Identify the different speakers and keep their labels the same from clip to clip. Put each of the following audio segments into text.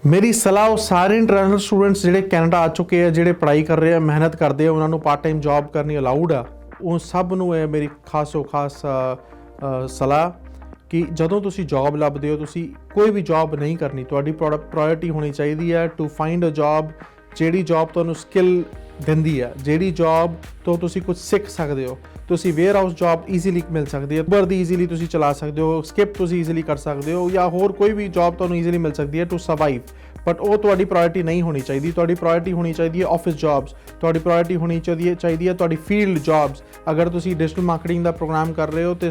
Speaker 1: ਮੇਰੀ ਸਲਾਹ ਉਹ ਸਾਰੇ ਇੰਟਰਨੈਸ਼ਨਲ ਸਟੂਡੈਂਟਸ ਜਿਹੜੇ ਕੈਨੇਡਾ ਆ ਚੁੱਕੇ ਆ, ਜਿਹੜੇ ਪੜ੍ਹਾਈ ਕਰ ਰਹੇ ਆ, ਮਿਹਨਤ ਕਰਦੇ ਆ, ਉਹਨਾਂ ਨੂੰ ਪਾਰਟ ਟਾਈਮ ਜੌਬ ਕਰਨੀ ਅਲਾਊਡ ਆ। ਉਹ ਸਭ ਨੂੰ ਇਹ ਮੇਰੀ ਖਾਸੋ ਖਾਸ ਸਲਾਹ ਕਿ ਜਦੋਂ ਤੁਸੀਂ ਜੌਬ ਲੱਭਦੇ ਹੋ, ਤੁਸੀਂ ਕੋਈ ਵੀ ਜੌਬ ਨਹੀਂ ਕਰਨੀ, ਤੁਹਾਡੀ ਪ੍ਰਾਇੋਰਟੀ ਹੋਣੀ ਚਾਹੀਦੀ ਹੈ ਟੂ ਫਾਈਂਡ ਅ ਜੌਬ ਜਿਹੜੀ ਜੌਬ ਤੁਹਾਨੂੰ ਸਕਿੱਲ ਦਿੰਦੀ ਹੈ, ਜਿਹੜੀ ਜੌਬ ਤੋਂ ਤੁਸੀਂ ਕੁਝ ਸਿੱਖ ਸਕਦੇ ਹੋ। ਤੁਸੀਂ ਵੇਅਰ ਹਾਊਸ ਜੌਬ ਈਜ਼ੀਲੀ ਮਿਲ ਸਕਦੀ ਹੈ, ਉਬਰ ਦੀ ਈਜ਼ੀਲੀ ਤੁਸੀਂ ਚਲਾ ਸਕਦੇ ਹੋ, ਸਕਿਪ ਤੁਸੀਂ ਈਜ਼ੀਲੀ ਕਰ ਸਕਦੇ ਹੋ, ਜਾਂ ਹੋਰ ਕੋਈ ਵੀ ਜੌਬ ਤੁਹਾਨੂੰ ਈਜ਼ੀਲੀ ਮਿਲ ਸਕਦੀ ਹੈ ਟੂ ਸਰਵਾਈਵ। ਬਟ ਉਹ ਤੁਹਾਡੀ ਪ੍ਰਾਇੋਰਟੀ ਨਹੀਂ ਹੋਣੀ ਚਾਹੀਦੀ। ਤੁਹਾਡੀ ਪ੍ਰਾਇੋਰਟੀ ਹੋਣੀ ਚਾਹੀਦੀ ਹੈ ਆਫਿਸ ਜੌਬਸ, ਤੁਹਾਡੀ ਪ੍ਰਾਇੋਰਟੀ ਹੋਣੀ ਚਾਹੀਦੀ ਹੈ ਤੁਹਾਡੀ ਫੀਲਡ ਜੌਬਸ। ਅਗਰ ਤੁਸੀਂ ਡਿਜੀਟਲ ਮਾਰਕੀਟਿੰਗ ਦਾ ਪ੍ਰੋਗਰਾਮ ਕਰ ਰਹੇ ਹੋ ਤੇ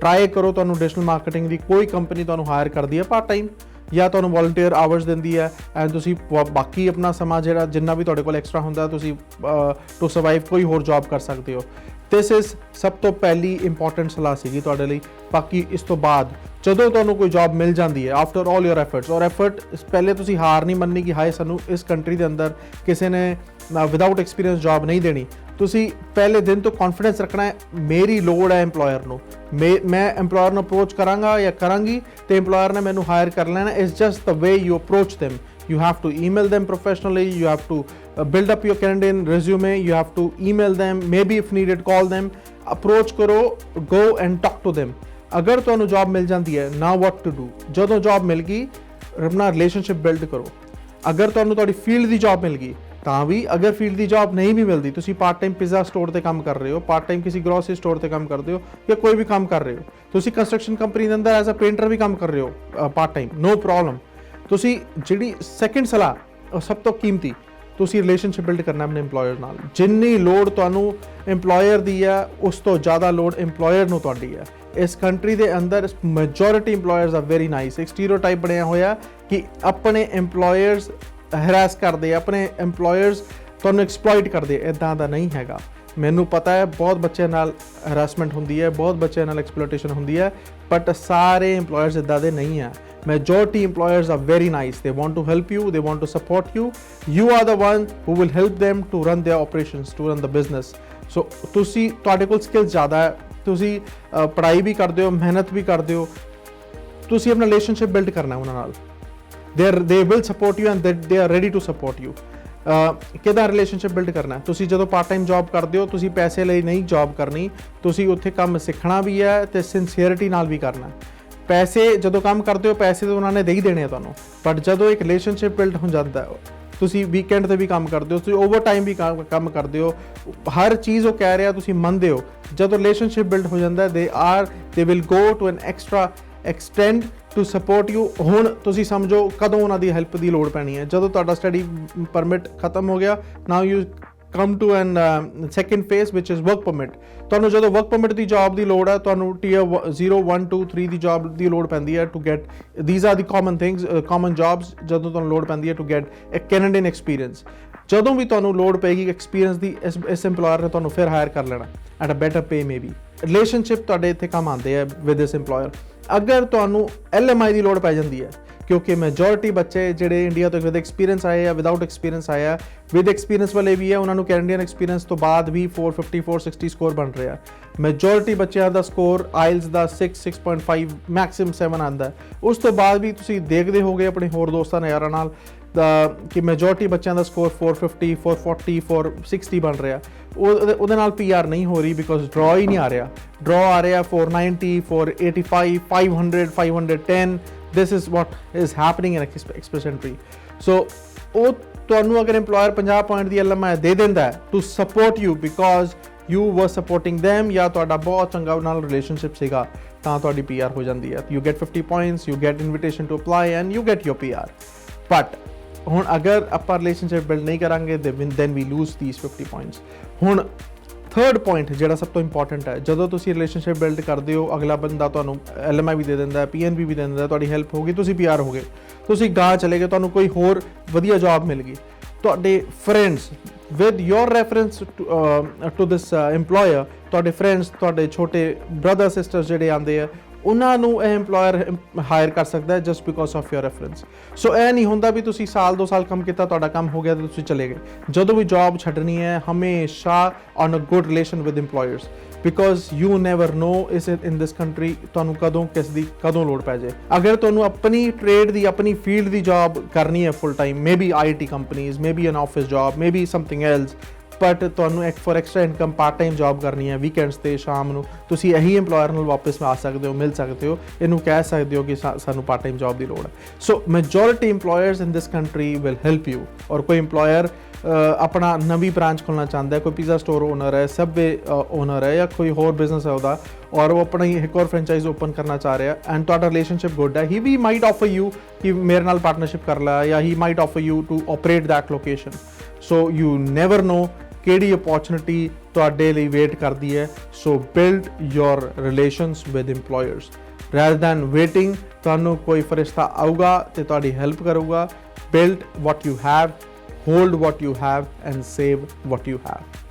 Speaker 1: ਟਰਾਈ ਕਰੋ, ਤੁਹਾਨੂੰ ਡਿਜੀਟਲ ਮਾਰਕੀਟਿੰਗ ਦੀ ਕੋਈ ਕੰਪਨੀ ਤੁਹਾਨੂੰ ਹਾਇਰ ਕਰਦੀ ਹੈ ਪਾਰਟ ਟਾਈਮ, ਜਾਂ ਤੁਹਾਨੂੰ ਵੋਲੰਟੀਅਰ ਆਵਰਸ ਦਿੰਦੀ ਹੈ, ਐਂਡ ਤੁਸੀਂ ਬਾਕੀ ਆਪਣਾ ਸਮਾਂ ਜਿਹੜਾ ਜਿੰਨਾ ਵੀ ਤੁਹਾਡੇ ਕੋਲ ਐਕਸਟਰਾ ਹੁੰਦਾ ਤੁਸੀਂ ਟੂ ਸਰਵਾਈਵ ਕੋਈ ਹੋਰ ਜੌਬ ਕਰ ਸਕਦੇ ਹੋ। ਦਿਸ ਇਜ਼ ਸਭ ਤੋਂ ਪਹਿਲੀ ਇੰਪੋਰਟੈਂਟ ਸਲਾਹ ਸੀਗੀ ਤੁਹਾਡੇ ਲਈ। ਬਾਕੀ ਇਸ ਤੋਂ ਬਾਅਦ ਜਦੋਂ ਤੁਹਾਨੂੰ ਕੋਈ ਜੌਬ ਮਿਲ ਜਾਂਦੀ ਹੈ, ਆਫਟਰ ਆਲ ਯੋਰ ਐਫਰਟਸ, ਔਰ ਐਫਰਟ ਪਹਿਲੇ ਤੁਸੀਂ ਹਾਰ ਨਹੀਂ ਮੰਨਣੀ ਕਿ ਹਾਏ ਸਾਨੂੰ ਇਸ ਕੰਟਰੀ ਦੇ ਅੰਦਰ ਕਿਸੇ ਨੇ ਵਿਦਆਊਟ ਐਕਸਪੀਰੀਅੰਸ ਜੌਬ ਨਹੀਂ ਦੇਣੀ। ਤੁਸੀਂ ਪਹਿਲੇ ਦਿਨ ਤੋਂ ਕੌਨਫੀਡੈਂਸ ਰੱਖਣਾ ਹੈ, ਮੇਰੀ ਲੋੜ ਹੈ EMPLOYER ਨੂੰ, ਮੈਂ EMPLOYER ਨੂੰ ਅਪਰੋਚ ਕਰਾਂਗਾ ਜਾਂ ਕਰਾਂਗੀ ਤੇ EMPLOYER ਨੇ ਮੈਨੂੰ ਹਾਇਰ ਕਰ ਲੈਣਾ। It's just the way you approach them. You have to email them professionally, you have to build up your Canadian resume, you have to email them, maybe if needed call them, approach karo, go and talk to them. ਅਗਰ ਤੁਹਾਨੂੰ job ਮਿਲ ਜਾਂਦੀ ਹੈ, now what to do? ਜਦੋਂ job ਮਿਲ ਗਈ ਆਪਣਾ relationship build ਕਰੋ। ਅਗਰ ਤੁਹਾਨੂੰ ਤੁਹਾਡੀ ਫੀਲਡ ਦੀ ਜੌਬ ਮਿਲ ਗਈ ਤਾਂ ਵੀ, ਅਗਰ ਫੀਲਡ ਦੀ ਜੌਬ ਨਹੀਂ ਵੀ ਮਿਲਦੀ, ਤੁਸੀਂ ਪਾਰਟ ਟਾਈਮ ਪਿਜ਼ਾ ਸਟੋਰ ਤੇ ਕੰਮ ਕਰ ਰਹੇ ਹੋ, ਪਾਰਟ ਟਾਈਮ ਕਿਸੇ ਗਰੋਸਰੀ ਸਟੋਰ ਤੇ ਕੰਮ ਕਰਦੇ ਹੋ, ਜਾਂ ਕੋਈ ਵੀ ਕੰਮ ਕਰ ਰਹੇ ਹੋ, ਤੁਸੀਂ ਕੰਸਟਰਕਸ਼ਨ ਕੰਪਨੀ ਦੇ ਅੰਦਰ ਐਜ਼ ਅ ਪੇਂਟਰ ਵੀ ਕੰਮ ਕਰ ਰਹੇ ਹੋ ਪਾਰਟ ਟਾਈਮ, ਨੋ ਪ੍ਰੋਬਲਮ। ਤੁਸੀਂ ਜਿਹੜੀ ਸੈਕਿੰਡ ਸਲਾਹ ਸਭ ਤੋਂ ਕੀਮਤੀ, ਤੁਸੀਂ ਰਿਲੇਸ਼ਨਸ਼ਿਪ ਬਿਲਡ ਕਰਨਾ ਆਪਣੇ EMPLOYER ਨਾਲ। ਜਿੰਨੀ ਲੋੜ ਤੁਹਾਨੂੰ EMPLOYER ਦੀ ਹੈ, ਉਸ ਤੋਂ ਜ਼ਿਆਦਾ ਲੋੜ EMPLOYER ਨੂੰ ਤੁਹਾਡੀ ਹੈ। ਇਸ ਕੰਟਰੀ ਦੇ ਅੰਦਰ majority EMPLOYERS are very nice. ਇੱਕ ਸਟੀਰੀਓਟਾਈਪ ਬਣਿਆ ਹੋਇਆ ਕਿ ਆਪਣੇ EMPLOYERS ਹਰਾਸ ਕਰਦੇ, ਆਪਣੇ EMPLOYERS ਤੁਹਾਨੂੰ ਐਕਸਪਲੋਇਟ ਕਰਦੇ। ਇੱਦਾਂ ਦਾ ਨਹੀਂ ਹੈਗਾ। ਮੈਨੂੰ ਪਤਾ ਹੈ ਬਹੁਤ ਬੱਚਿਆਂ ਨਾਲ ਹਰਾਸਮੈਂਟ ਹੁੰਦੀ ਹੈ, ਬਹੁਤ ਬੱਚਿਆਂ ਨਾਲ ਐਕਸਪਲੋਇਟੇਸ਼ਨ ਹੁੰਦੀ ਹੈ, ਬਟ ਸਾਰੇ EMPLOYERS ਇੱਦਾਂ ਦੇ ਨਹੀਂ ਹੈ। Majority employers are very nice. They want to help you, they want to support you. You are the one who will help them to run their operations, to run the business. So ਤੁਸੀਂ ਤੁਹਾਡੇ ਕੋਲ skill ਜ਼ਿਆਦਾ ਹੈ, ਤੁਸੀਂ ਪੜ੍ਹਾਈ ਵੀ ਕਰਦੇ ਹੋ, ਮਿਹਨਤ ਵੀ ਕਰਦੇ ਹੋ, ਤੁਸੀਂ ਆਪਣਾ ਰਿਲੇਸ਼ਨਸ਼ਿਪ ਬਿਲਡ ਕਰਨਾ ਉਹਨਾਂ ਨਾਲ। they will support you and they are ready to support you. ਕਿਹਦਾ ਰਿਲੇਸ਼ਨਸ਼ਿਪ ਬਿਲਡ ਕਰਨਾ? ਤੁਸੀਂ ਜਦੋਂ ਪਾਰਟ ਟਾਈਮ ਜੌਬ ਕਰਦੇ ਹੋ, ਤੁਸੀਂ ਪੈਸੇ ਲਈ ਨਹੀਂ ਜੌਬ ਕਰਨੀ, ਤੁਸੀਂ ਉੱਥੇ ਕੰਮ ਸਿੱਖਣਾ ਵੀ ਹੈ ਤੇ ਸਿੰਸੀਅਰਿਟੀ ਨਾਲ ਵੀ ਕਰਨਾ। ਪੈਸੇ ਜਦੋਂ ਕੰਮ ਕਰਦੇ ਹੋ, ਪੈਸੇ ਤਾਂ ਉਹਨਾਂ ਨੇ ਦੇ ਹੀ ਦੇਣੇ ਆ ਤੁਹਾਨੂੰ, ਬਟ ਜਦੋਂ ਇੱਕ ਰਿਲੇਸ਼ਨਸ਼ਿਪ ਬਿਲਡ ਹੋ ਜਾਂਦਾ, ਤੁਸੀਂ ਵੀਕਐਂਡ ਤੇ ਵੀ ਕੰਮ ਕਰਦੇ ਹੋ, ਤੁਸੀਂ ਓਵਰ ਟਾਈਮ ਵੀ ਕੰਮ ਕਰਦੇ ਹੋ, ਹਰ ਚੀਜ਼ ਉਹ ਕਹਿ ਰਿਹਾ ਤੁਸੀਂ ਮੰਨਦੇ ਹੋ। ਜਦੋਂ ਰਿਲੇਸ਼ਨਸ਼ਿਪ ਬਿਲਡ ਹੋ ਜਾਂਦਾ, they will go to an extra extent to support you. ਹੁਣ ਤੁਸੀਂ ਸਮਝੋ ਕਦੋਂ ਉਹਨਾਂ ਦੀ ਹੈਲਪ ਦੀ ਲੋੜ ਪੈਣੀ ਹੈ। ਜਦੋਂ ਤੁਹਾਡਾ ਸਟੱਡੀ ਪਰਮਿਟ ਖਤਮ ਹੋ ਗਿਆ, now you come to an second phase which is work permit. ਤੁਹਾਨੂੰ ਜਦੋਂ ਵਰਕ ਪਰਮਿਟ ਦੀ ਜੌਬ ਦੀ ਲੋੜ ਹੈ, ਤੁਹਾਨੂੰ ਟੀਅਰ 0 1 2 3 ਦੀ ਜੌਬ ਦੀ ਲੋੜ ਪੈਂਦੀ ਹੈ to get, these are the common things, common jobs, ਜਦੋਂ ਤੁਹਾਨੂੰ ਲੋੜ ਪੈਂਦੀ ਹੈ to get a Canadian experience. ਜਦੋਂ ਵੀ ਤੁਹਾਨੂੰ ਲੋੜ ਪਏਗੀ ਐਕਸਪੀਰੀਅੰਸ ਦੀ, ਇਸ EMPLOYER ਨੇ ਤੁਹਾਨੂੰ ਫਿਰ ਹਾਇਰ ਕਰ ਲੈਣਾ at a better pay maybe. Relationship ਤੁਹਾਡੇ ਇੱਥੇ ਕੰਮ ਆਉਂਦੇ ਆ ਵਿਦ ਦਿਸ EMPLOYER। ਅਗਰ ਤੁਹਾਨੂੰ LMI ਦੀ ਲੋੜ ਪੈ ਜਾਂਦੀ ਹੈ, ਕਿਉਂਕਿ ਮੈਜੋਰਿਟੀ ਬੱਚੇ ਜਿਹੜੇ ਇੰਡੀਆ ਤੋਂ ਵਿਦ ਐਕਸਪੀਰੀਅੰਸ ਆਏ ਆ, ਵਿਦਆਊਟ ਐਕਸਪੀਰੀਅੰਸ ਆਏ ਆ, ਵਿਦ ਐਕਸਪੀਰੀਅੰਸ ਵਾਲੇ ਵੀ ਆ, ਉਹਨਾਂ ਨੂੰ ਕੈਨੇਡੀਅਨ ਐਕਸਪੀਰੀਅੰਸ ਤੋਂ ਬਾਅਦ ਵੀ 450 460 ਸਕੋਰ ਬਣ ਰਿਹਾ। ਮੈਜੋਰਿਟੀ ਬੱਚਿਆਂ ਦਾ ਸਕੋਰ ਆਇਲਸ ਦਾ 6 6.5 ਮੈਕਸਿਮਮ 7 ਆਉਂਦਾ। ਉਸ ਤੋਂ ਬਾਅਦ ਵੀ ਤੁਸੀਂ ਦੇਖਦੇ ਹੋਗੇ ਆਪਣੇ ਹੋਰ ਦੋਸਤਾਂ ਨੇ ਯਾਰਾਂ ਨਾਲ ਕਿ ਮੈਜੋਰਿਟੀ ਬੱਚਿਆਂ ਦਾ ਸਕੋਰ 450 440 460 ਬਣ ਰਿਹਾ। ਉਹਦੇ ਨਾਲ PR ਨਹੀਂ ਹੋ ਰਹੀ, ਬਿਕੋਜ਼ ਡਰਾ ਹੀ ਨਹੀਂ ਆ ਰਿਹਾ। ਡਰਾ ਆ ਰਿਹਾ 490 485 500 510। This is what is happening in express entry. So ਉਹ ਤੁਹਾਨੂੰ ਅਗਰ EMPLOYER 50 ਪੁਆਇੰਟ ਦੀ LMI ਦੇ ਦਿੰਦਾ ਹੈ to support you because you were supporting them, ਜਾਂ ਤੁਹਾਡਾ ਬਹੁਤ ਚੰਗਾ ਨਾਲ ਰਿਲੇਸ਼ਨਸ਼ਿਪ ਸੀਗਾ, ਤਾਂ ਤੁਹਾਡੀ PR ਹੋ ਜਾਂਦੀ ਹੈ। You get 50 points, you get invitation to apply and you get your PR. But ਹੁਣ ਅਗਰ ਆਪਾਂ ਰਿਲੇਸ਼ਨਸ਼ਿਪ ਬਿਲਡ ਨਹੀਂ ਕਰਾਂਗੇ then we lose these 50 points. ਹੁਣ ਥਰਡ ਪੁਆਇੰਟ ਜਿਹੜਾ ਸਭ ਤੋਂ ਇੰਪੋਰਟੈਂਟ ਹੈ, ਜਦੋਂ ਤੁਸੀਂ ਰਿਲੇਸ਼ਨਸ਼ਿਪ ਬਿਲਡ ਕਰਦੇ ਹੋ, ਅਗਲਾ ਬੰਦਾ ਤੁਹਾਨੂੰ LMI ਵੀ ਦੇ ਦਿੰਦਾ, PNB ਵੀ ਦੇ ਦਿੰਦਾ, ਤੁਹਾਡੀ ਹੈਲਪ ਹੋ ਗਈ, ਤੁਸੀਂ PR ਹੋ ਗਏ, ਤੁਸੀਂ ਗਾਂ ਚਲੇ ਗਏ, ਤੁਹਾਨੂੰ ਕੋਈ ਹੋਰ ਵਧੀਆ ਜੌਬ ਮਿਲ ਗਈ। ਤੁਹਾਡੇ friends with your reference to this EMPLOYER, ਤੁਹਾਡੇ ਫਰੈਂਡਸ, ਤੁਹਾਡੇ ਛੋਟੇ ਬ੍ਰਦਰ ਸਿਸਟਰਸ ਜਿਹੜੇ ਆਉਂਦੇ ਆ, ਉਹਨਾਂ ਨੂੰ ਇਹ EMPLOYER ਹਾਇਰ ਕਰ ਸਕਦਾ ਹੈ just because of your reference. So ਇਹ ਨਹੀਂ ਹੁੰਦਾ ਵੀ ਤੁਸੀਂ ਸਾਲ 2 ਸਾਲ ਕੰਮ ਕੀਤਾ, ਤੁਹਾਡਾ ਕੰਮ ਹੋ ਗਿਆ ਤੇ ਤੁਸੀਂ ਚਲੇ ਗਏ। ਜਦੋਂ ਵੀ ਜੌਬ ਛੱਡਣੀ ਹੈ, ਹਮੇਸ਼ਾ on a good relation with EMPLOYERS। Because you never know is in this country ਤੁਹਾਨੂੰ ਕਦੋਂ ਕਿਸ ਦੀ ਕਦੋਂ ਲੋੜ ਪੈ ਜਾਏ। ਅਗਰ ਤੁਹਾਨੂੰ ਆਪਣੀ ਟ੍ਰੇਡ ਦੀ ਆਪਣੀ ਫੀਲਡ ਦੀ ਜੌਬ ਕਰਨੀ ਹੈ full time, maybe IT companies, maybe an office job, maybe something else, but ਤੁਹਾਨੂੰ ਇੱਕ for extra income part time job ਕਰਨੀ ਹੈ ਵੀਕਐਂਡਸ ਤੇ ਸ਼ਾਮ ਨੂੰ, ਤੁਸੀਂ ਇਹੀ EMPLOYER ਨਾਲ ਵਾਪਸ ਆ ਸਕਦੇ ਹੋ, ਮਿਲ ਸਕਦੇ ਹੋ, ਇਹਨੂੰ ਕਹਿ ਸਕਦੇ ਹੋ ਕਿ ਸਾਨੂੰ ਪਾਰਟ ਟਾਈਮ ਜੌਬ ਦੀ ਲੋੜ ਹੈ। So majority EMPLOYERS in this country will help you. ਔਰ ਕੋਈ EMPLOYER ਆਪਣਾ ਨਵੀਂ ਬ੍ਰਾਂਚ ਖੋਲ੍ਹਣਾ ਚਾਹੁੰਦਾ ਹੈ, ਕੋਈ ਪੀਜ਼ਾ ਸਟੋਰ ਓਨਰ ਹੈ, ਸਬਵੇ ਓਨਰ ਹੈ, ਜਾਂ ਕੋਈ ਹੋਰ ਬਿਜ਼ਨਸ ਹੈ ਉਹਦਾ, ਔਰ ਉਹ ਆਪਣਾ ਹੀ ਇੱਕ ਹੋਰ ਫਰੈਂਚਾਈਜ਼ ਓਪਨ ਕਰਨਾ ਚਾਹ ਰਿਹਾ ਐਂਡ ਤੁਹਾਡਾ ਰਿਲੇਸ਼ਨਸ਼ਿਪ ਗੁੱਡ ਹੈ, ਹੀ ਵੀ ਮਾਈਟ ਆਫਰ ਯੂ ਕਿ ਮੇਰੇ ਨਾਲ ਪਾਰਟਨਰਸ਼ਿਪ ਕਰ ਲੈ, ਜਾਂ he might offer you to operate that location. So you never know ਕਿਹੜੀ ਓਪੋਰਚੁਨਿਟੀ ਤੁਹਾਡੇ ਲਈ ਵੇਟ ਕਰਦੀ ਹੈ। So build your relations with EMPLOYERS rather than waiting ਤੁਹਾਨੂੰ ਕੋਈ ਫਰਿਸ਼ਤਾ ਆਊਗਾ ਤੇ ਤੁਹਾਡੀ ਹੈਲਪ ਕਰੂਗਾ। Build what you have, hold what you have and save what you have.